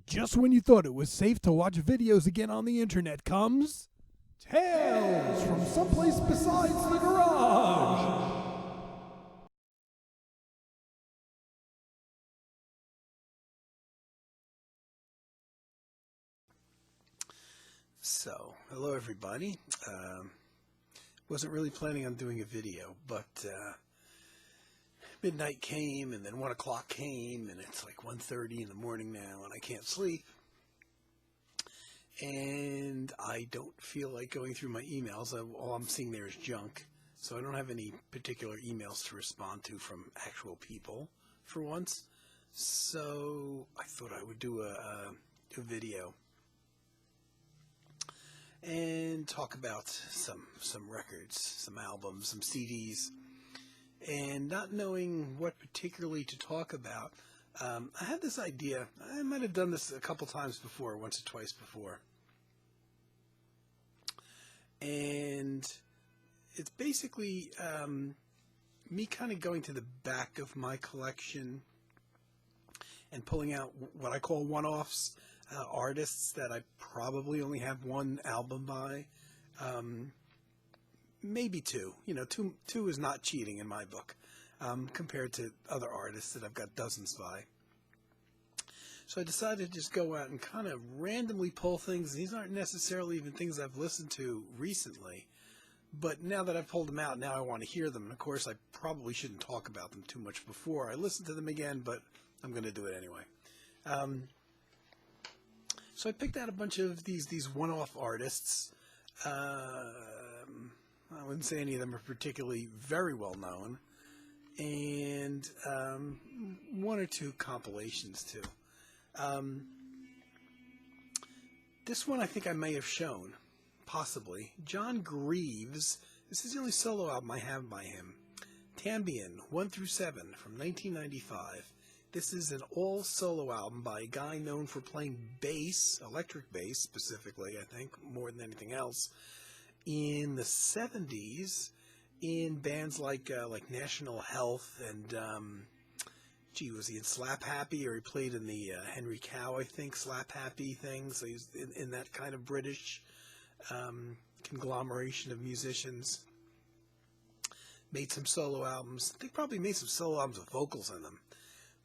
Just when you thought it was safe to watch videos again on the internet comes Tales from Someplace Besides the Garage. So, hello everybody. Wasn't really planning on doing a video, but midnight came, and then 1 o'clock came, and it's like 1:30 in the morning now, and I can't sleep. And I don't feel like going through my emails. All I'm seeing there is junk, so I don't have any particular emails to respond to from actual people for once. So I thought I would do a video and talk about some records, some albums, some CDs, and not knowing what particularly to talk about. I had this idea. I might have done this a couple times before, once or twice before. And it's basically me kind of going to the back of my collection and pulling out what I call one-offs, artists that I probably only have one album by, maybe two. You know, two is not cheating in my book, compared to other artists that I've got dozens by. So I decided to just go out and kind of randomly pull things. These aren't necessarily even things I've listened to recently, but now that I've pulled them out, now I want to hear them. And of course, I probably shouldn't talk about them too much before I listen to them again, but I'm going to do it anyway. So I picked out a bunch of these one-off artists. I wouldn't say any of them are particularly very well known, and one or two compilations too. This one I think I may have shown, possibly. John Greaves. This is the only solo album I have by him. Tambian 1 through 7 from 1995. This is an all solo album by a guy known for playing bass, electric bass specifically, I think, more than anything else, in the 70s in bands like National Health and was he in Slap Happy, or he played in the Henry Cow, I think, Slap Happy thing. So he was in that kind of British conglomeration of musicians. Made some solo albums. I think probably made some solo albums with vocals in them.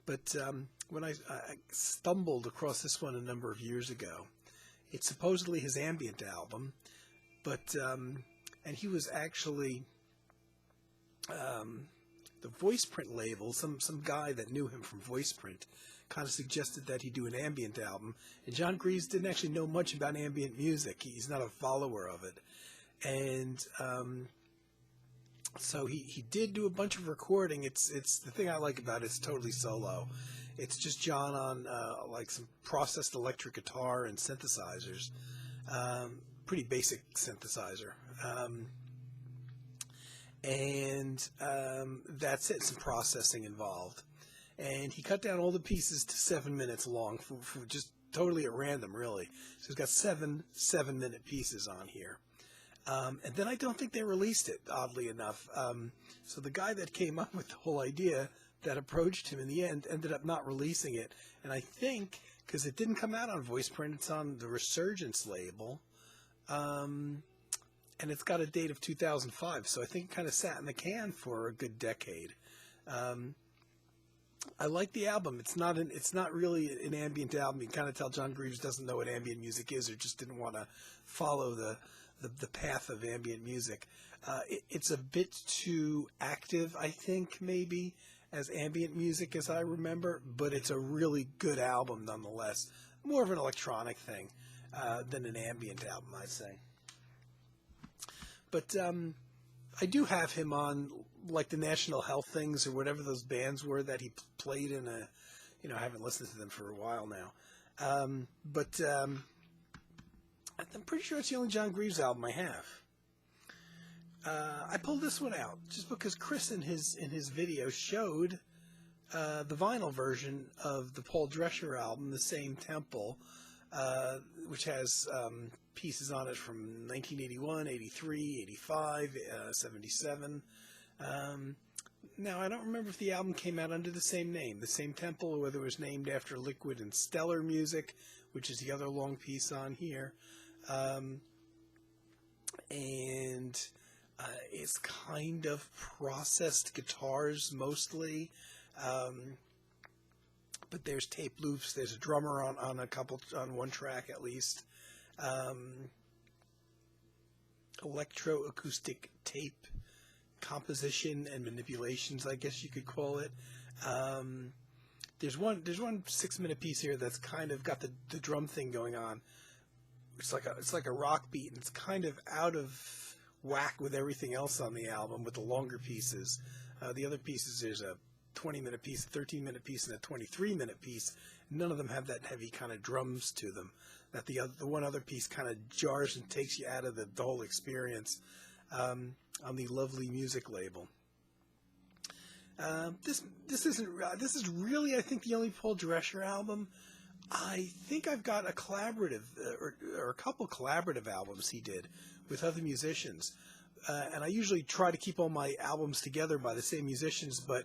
But when I stumbled across this one a number of years ago, it's supposedly his ambient album, but and he was actually the VoicePrint label, some guy that knew him from VoicePrint kind of suggested that he do an ambient album. And John Greaves didn't actually know much about ambient music. He's not a follower of it. And so he did do a bunch of recording. It's the thing I like about it, it's totally solo. It's just John on like some processed electric guitar and synthesizers. Pretty basic synthesizer. And that's it, some processing involved. And he cut down all the pieces to 7 minutes long, for just totally at random, really. So he's got seven 7-minute pieces on here. And then I don't think they released it, oddly enough. So the guy that came up with the whole idea, that approached him in the end, ended up not releasing it. And I think, because it didn't come out on VoicePrint, it's on the Resurgence label. And it's got a date of 2005, so I think it kind of sat in the can for a good decade. I like the album. It's not really an ambient album. You can kind of tell John Greaves doesn't know what ambient music is, or just didn't want to follow the path of ambient music. It's a bit too active, I think, maybe, as ambient music as I remember, but it's a really good album nonetheless. More of an electronic thing than an ambient album, I'd say. But I do have him on, like, the National Health things, or whatever those bands were that he played in. I haven't listened to them for a while now. But I'm pretty sure it's the only John Greaves album I have. I pulled this one out just because Chris in his video showed the vinyl version of the Paul Drescher album, The Same Temple, which has pieces on it from 1981, 83, 85, 77. Now, I don't remember if the album came out under the same name, the same temple, or whether it was named after Liquid and Stellar Music, which is the other long piece on here. It's kind of processed guitars mostly. But there's tape loops. There's a drummer on one track at least. Electroacoustic tape composition and manipulations, I guess you could call it. There's one 6-minute piece here that's kind of got the drum thing going on. It's like a rock beat, and it's kind of out of whack with everything else on the album with the longer pieces. The other pieces, there's a 20-minute piece, a 13-minute piece, and a 23-minute piece. None of them have that heavy kind of drums to them. That the one other piece kind of jars and takes you out of the whole experience on the Lovely Music label. This is really, I think, the only Paul Drescher album. I think I've got a collaborative or a couple collaborative albums he did with other musicians. And I usually try to keep all my albums together by the same musicians, but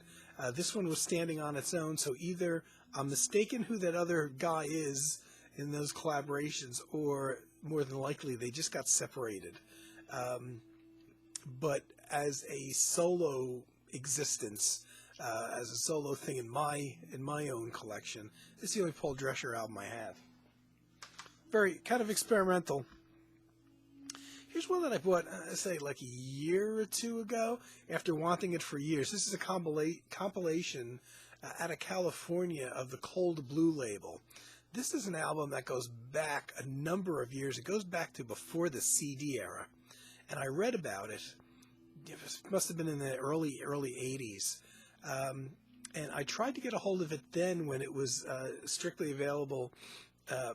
this one was standing on its own, so either I'm mistaken who that other guy is in those collaborations, or more than likely they just got separated. But as a solo existence, as a solo thing in my own collection, this is the only Paul Drescher album I have. Very kind of experimental. Here's one that I bought, say, like a year or two ago, after wanting it for years. This is a compilation out of California of the Cold Blue label. This is an album that goes back a number of years. It goes back to before the CD era. And I read about it. It must have been in the early 80s. And I tried to get a hold of it then when it was strictly available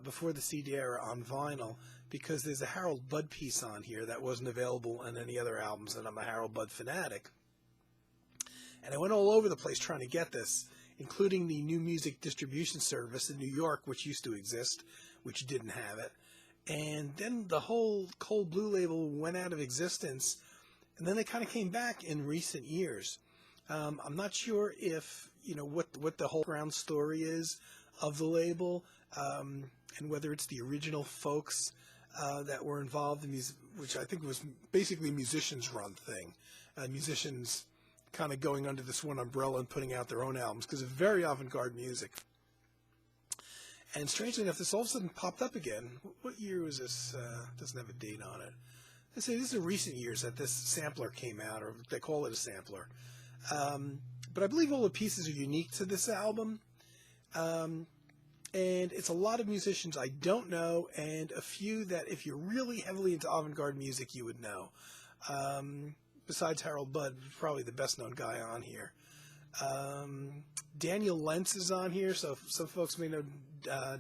before the CD era on vinyl, because there's a Harold Budd piece on here that wasn't available on any other albums, and I'm a Harold Budd fanatic. And I went all over the place trying to get this, including the New Music Distribution Service in New York, which used to exist, which didn't have it. And then the whole Cold Blue label went out of existence, and then they kind of came back in recent years. I'm not sure if, what the whole ground story is of the label, and whether it's the original folks that were involved in these, which I think was basically a musicians-run thing. Musicians kind of going under this one umbrella and putting out their own albums, because it's very avant-garde music. And strangely enough, this all of a sudden popped up again. What year was this? Doesn't have a date on it. Let's say this is recent years that this sampler came out, or they call it a sampler. But I believe all the pieces are unique to this album. And it's a lot of musicians I don't know, and a few that if you're really heavily into avant-garde music, you would know. Besides Harold Budd, probably the best-known guy on here. Daniel Lentz is on here, so some folks may know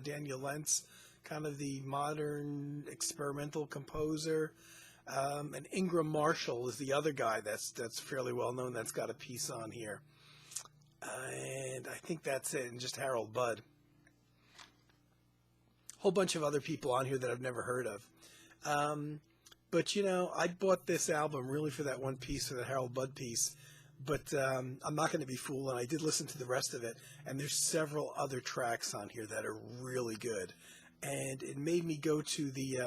Daniel Lentz, kind of the modern experimental composer. And Ingram Marshall is the other guy that's fairly well known that's got a piece on here. And I think that's it, and just Harold Budd. Whole bunch of other people on here that I've never heard of. But, I bought this album really for that one piece, for the Harold Budd piece. But I'm not going to be fooled, and I did listen to the rest of it. And there's several other tracks on here that are really good. And it made me go to the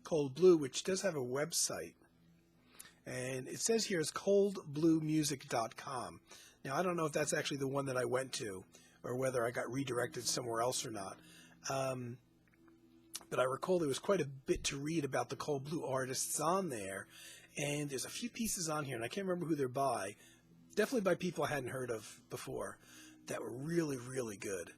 Cold Blue, which does have a website. And it says here is coldbluemusic.com. Now, I don't know if that's actually the one that I went to, or whether I got redirected somewhere else or not. But I recall there was quite a bit to read about the Cold Blue artists on there, and there's a few pieces on here, and I can't remember who they're by, definitely by people I hadn't heard of before, that were really, really good.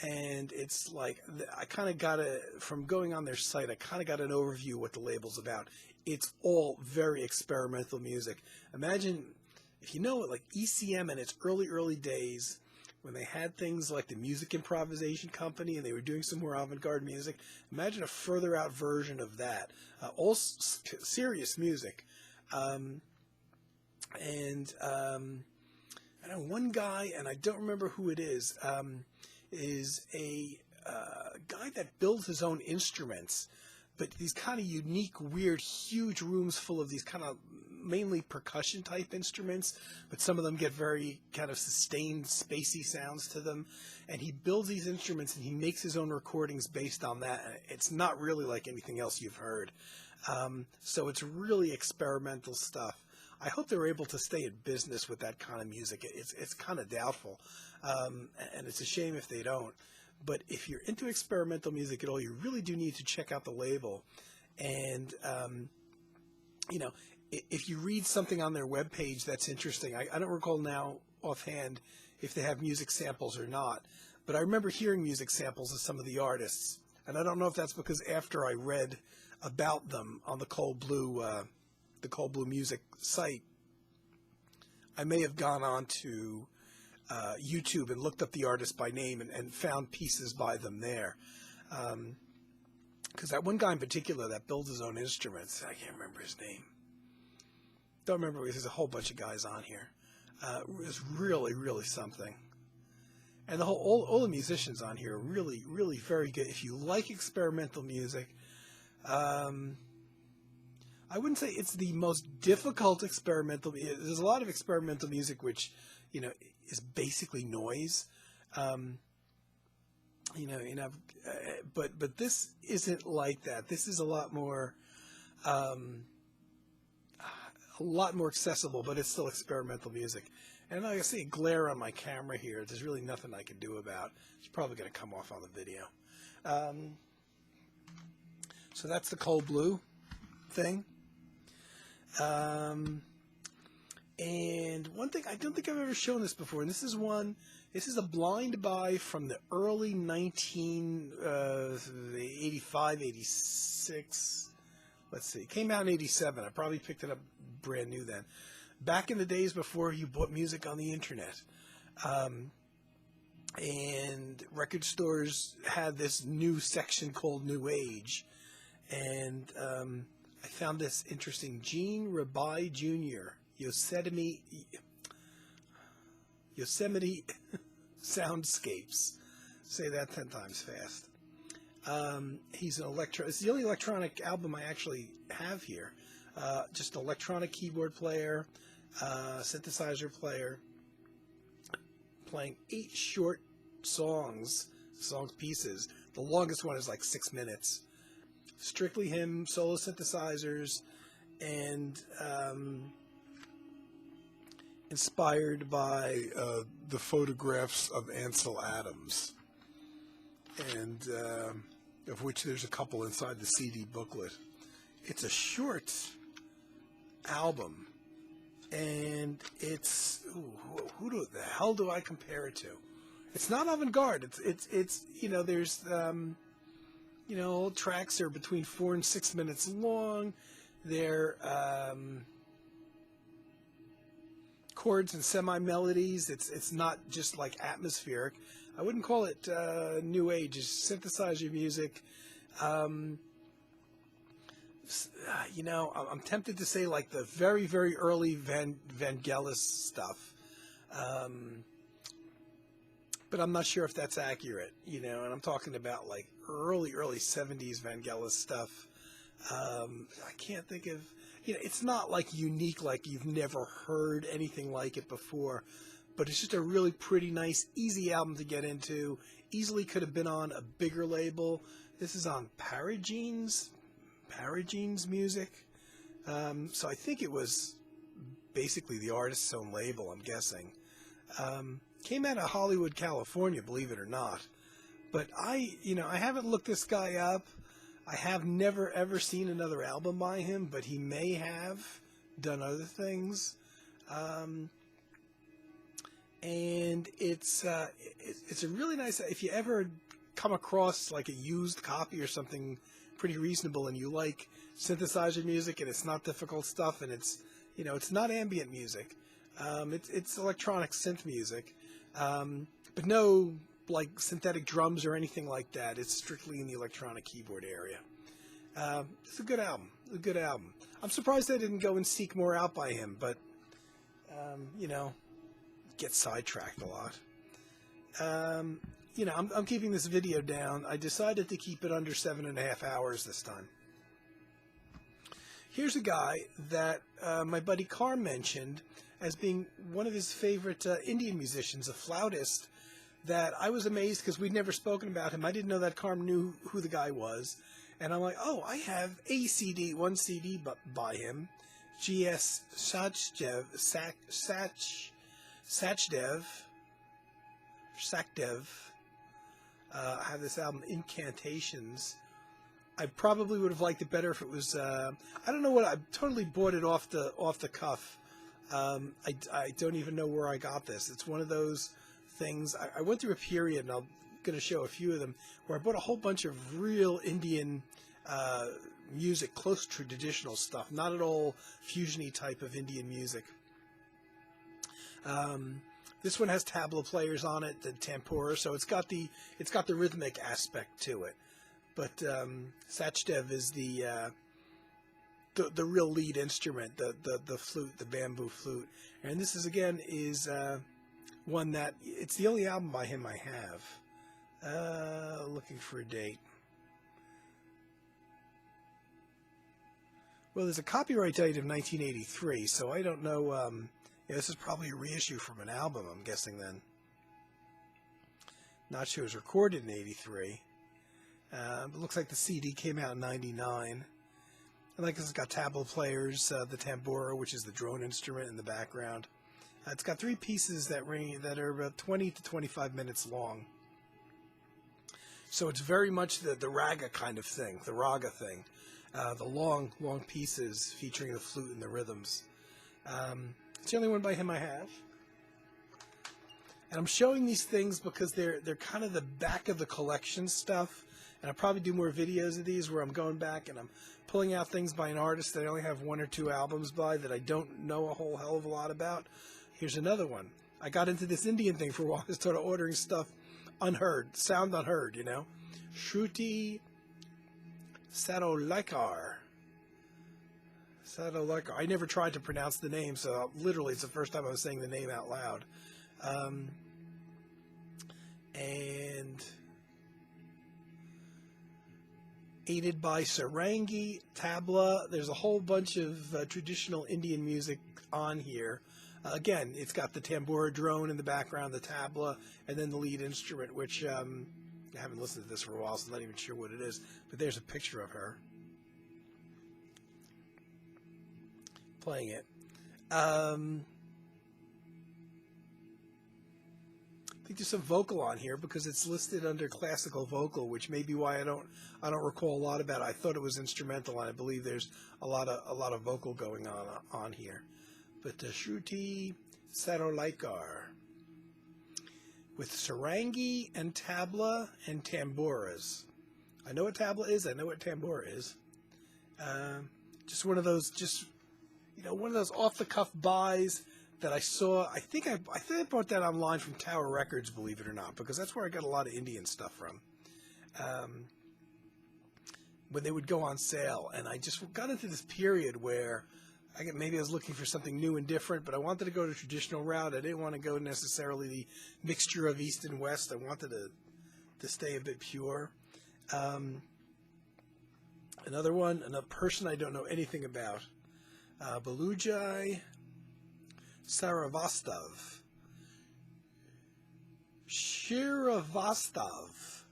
And it's like, I kind of got from going on their site, I kind of got an overview of what the label's about. It's all very experimental music. Imagine, if you know it, like ECM in its early days, when they had things like the Music Improvisation Company and they were doing some more avant-garde music. Imagine a further out version of that. All serious music. I know one guy, and I don't remember who it is a guy that builds his own instruments, but these kind of unique, weird, huge rooms full of these kind of mainly percussion type instruments, but some of them get very kind of sustained, spacey sounds to them. And he builds these instruments and he makes his own recordings based on that. It's not really like anything else you've heard. So it's really experimental stuff. I hope they're able to stay in business with that kind of music. It's kind of doubtful, and it's a shame if they don't. But if you're into experimental music at all, you really do need to check out the label. And, you know, if you read something on their webpage that's interesting, I don't recall now offhand if they have music samples or not, but I remember hearing music samples of some of the artists. And I don't know if that's because after I read about them on the Cold Blue Music site, I may have gone on to YouTube and looked up the artist by name and found pieces by them there. Because that one guy in particular that builds his own instruments, I can't remember his name. Don't remember, there's a whole bunch of guys on here. It was really, really something. And all the musicians on here are really, really very good. If you like experimental music, I wouldn't say it's the most difficult experimental. There's a lot of experimental music which, you know, is basically noise. But this isn't like that. This is a lot more accessible, but it's still experimental music. And I see a glare on my camera here. There's really nothing I can do about. It's probably going to come off on the video. So that's the Cold Blue thing. And one thing, I don't think I've ever shown this before, and this is a blind buy from the early 1985, 86. Let's see, it came out in 87. I probably picked it up brand new then. Back in the days before you bought music on the internet. And record stores had this new section called New Age. And I found this interesting. Gene Rabai Jr., Yosemite Soundscapes. Say that 10 times fast. He's it's the only electronic album I actually have here. Just electronic keyboard player, synthesizer player, playing 8 short song pieces. The longest one is like 6 minutes. Strictly him, solo synthesizers, and inspired by the photographs of Ansel Adams, and of which there's a couple inside the CD booklet. It's a short album, and it's who the hell do I compare it to? It's not avant-garde. It's you know, there's you know, tracks are between 4 and 6 minutes long. They're chords and semi-melodies. It's not just like atmospheric. I wouldn't call it new age. It's synthesizer music. You know, I'm tempted to say like the very, very early Vangelis stuff. But I'm not sure if that's accurate, you know, and I'm talking about like early 70s Vangelis stuff. I can't think of, you know, it's not like unique, like you've never heard anything like it before, but it's just a really pretty nice, easy album to get into. Easily could have been on a bigger label. This is on Paragene's music. So I think it was basically the artist's own label, I'm guessing. Came out of Hollywood, California, believe it or not. But I haven't looked this guy up. I have never ever seen another album by him, but he may have done other things. And it's a really nice. If you ever come across like a used copy or something pretty reasonable, and you like synthesizer music, and it's not difficult stuff, and it's, you know, it's not ambient music. It's electronic synth music, but no like synthetic drums or anything like that. It's strictly in the electronic keyboard area. It's a good album. I'm surprised I didn't go and seek more out by him, but you know, get sidetracked a lot. You know, I'm keeping this video down. I decided to keep it under 7.5 hours this time. Here's a guy that my buddy Carr mentioned as being one of his favorite Indian musicians, a flautist, that I was amazed because we'd never spoken about him. I didn't know that Carr knew who the guy was. And I'm like, oh, I have one CD by him, G.S. Sachdev. I have this album, Incantations. I probably would have liked it better if it was, I don't know what, I totally bought it off the cuff. I don't even know where I got this. It's one of those things. I went through a period, and I'm going to show a few of them, where I bought a whole bunch of real Indian music, close to traditional stuff, not at all fusiony type of Indian music. This one has tabla players on it, the tempura, so it's got the rhythmic aspect to it. But Sachdev is the real lead instrument, the flute, the bamboo flute. And this is one that, it's the only album by him I have. Looking for a date. Well, there's a copyright date of 1983, so I don't know. This is probably a reissue from an album, I'm guessing then. Not sure it was recorded in 83. It looks like the CD came out in 99. And like this, it's got tabla players, the tambura, which is the drone instrument in the background. It's got 3 pieces that are about 20 to 25 minutes long. So it's very much the raga kind of thing, the raga thing. The long pieces featuring the flute and the rhythms. It's the only one by him I have. And I'm showing these things because they're kind of the back of the collection stuff. And I'll probably do more videos of these where I'm going back and I'm pulling out things by an artist that I only have 1 or 2 albums by that I don't know a whole hell of a lot about. Here's another one. I got into this Indian thing for a while. I started ordering stuff unheard, sound unheard, you know. Shruti Sadolaikar. I never tried to pronounce the name, so literally it's the first time I was saying the name out loud. And aided by sarangi, tabla. There's a whole bunch of traditional Indian music on here. Again, it's got the tambura drone in the background, the tabla, and then the lead instrument, which I haven't listened to this for a while, so I'm not even sure what it is. But there's a picture of her playing it. I think there's some vocal on here because it's listed under classical vocal, which may be why I don't recall a lot about it. I thought it was instrumental, and I believe there's a lot of vocal going on here. But Shruti Sadolaikar with sarangi and tabla and tamburas. I know what tabla is. I know what tambura is. Just one of those, one of those off-the-cuff buys that I saw. I think I bought that online from Tower Records, believe it or not, because that's where I got a lot of Indian stuff from. When they would go on sale, and I just got into this period where maybe I was looking for something new and different, but I wanted to go the traditional route. I didn't want to go necessarily the mixture of East and West. I wanted to stay a bit pure. Another person I don't know anything about. Balujai Shrivastava.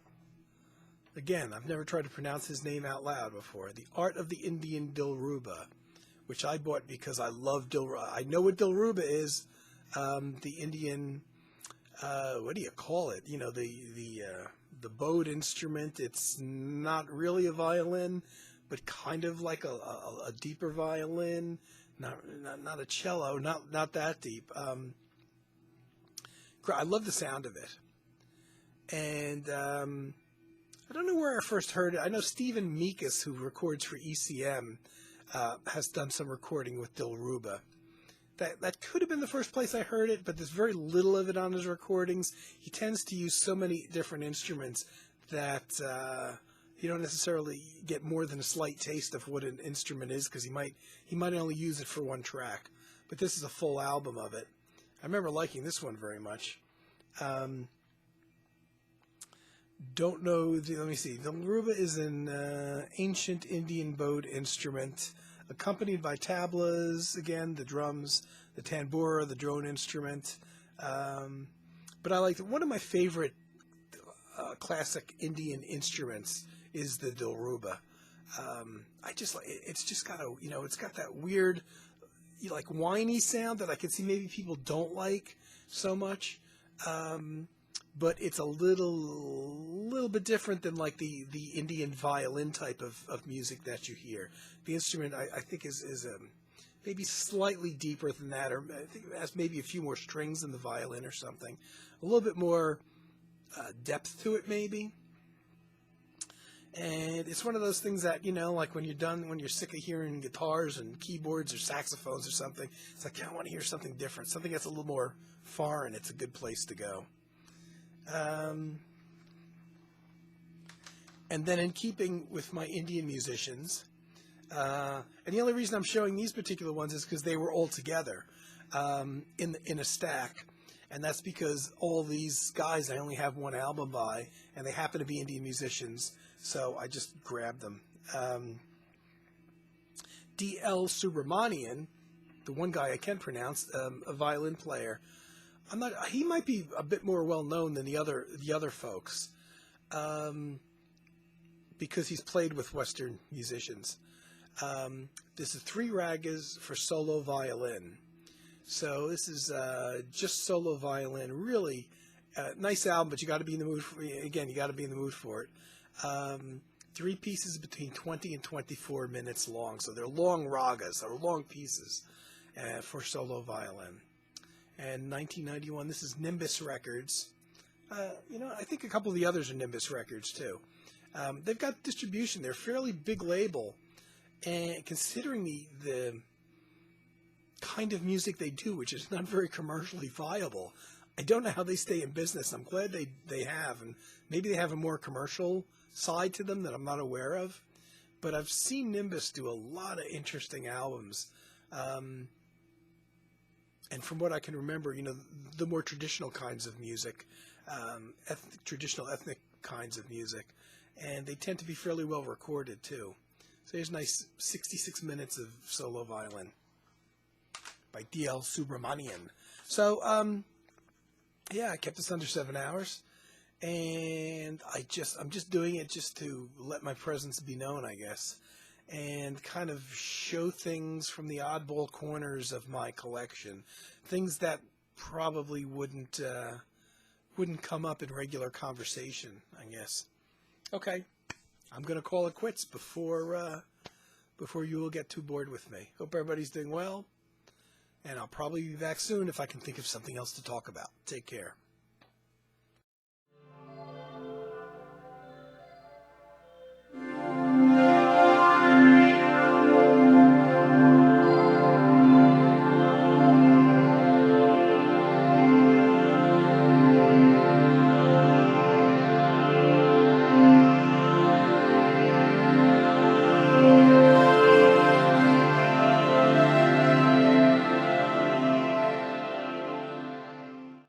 Again, I've never tried to pronounce his name out loud before. The Art of the Indian Dilruba, which I bought because I love Dilruba. I know what Dilruba is. The Indian, what do you call it? You know, the bowed instrument. It's not really a violin, but kind of like a deeper violin. Not a cello. Not that deep. I love the sound of it. And I don't know where I first heard it. I know Stephen Mikas, who records for ECM, has done some recording with Dilruba. That could have been the first place I heard it, but there's very little of it on his recordings. He tends to use so many different instruments that you don't necessarily get more than a slight taste of what an instrument is, because he might only use it for one track. But this is a full album of it. I remember liking this one very much. Don't know. Let me see. The Dilruba is an ancient Indian bowed instrument. accompanied by tablas, again, the drums, the tambura, the drone instrument. But I like one of my favorite classic Indian instruments is the dilruba. I just like it's just got it's got that weird, like whiny sound that I can see maybe people don't like so much. But it's a little bit different than like the Indian violin type of music that you hear. The instrument I think is maybe slightly deeper than that, or I think it has maybe a few more strings than the violin or something. A little bit more depth to it maybe. And it's one of those things that, like when you're sick of hearing guitars and keyboards or saxophones or something, it's like, I want to hear something different, something that's a little more foreign. It's a good place to go. And then in keeping with my Indian musicians, and the only reason I'm showing these particular ones is because they were all together in a stack. And that's because all these guys I only have one album by, and they happen to be Indian musicians, so I just grabbed them. D.L. Subramanian, the one guy I can pronounce, a violin player. He might be a bit more well known than the other folks, because he's played with Western musicians. This is 3 ragas for solo violin. So this is just solo violin. Really nice album, but you got to be in the mood for it. Again, you got to be in the mood for it. 3 pieces between 20 and 24 minutes long. So they're long ragas, or long pieces for solo violin. And 1991, this is Nimbus Records. I think a couple of the others are Nimbus Records too. They've got distribution. They're a fairly big label. And considering the kind of music they do, which is not very commercially viable, I don't know how they stay in business. I'm glad they have, and maybe they have a more commercial side to them that I'm not aware of. But I've seen Nimbus do a lot of interesting albums. And from what I can remember, the more traditional kinds of music, traditional ethnic kinds of music, and they tend to be fairly well recorded too. So here's nice 66 minutes of solo violin by D.L. Subramanian. So, I kept this under 7 hours, and I'm just doing it just to let my presence be known, I guess, and kind of show things from the oddball corners of my collection, things that probably wouldn't come up in regular conversation, I guess. Okay, I'm gonna call it quits before you will get too bored with me. Hope everybody's doing well. And I'll probably be back soon if I can think of something else to talk about. Take care.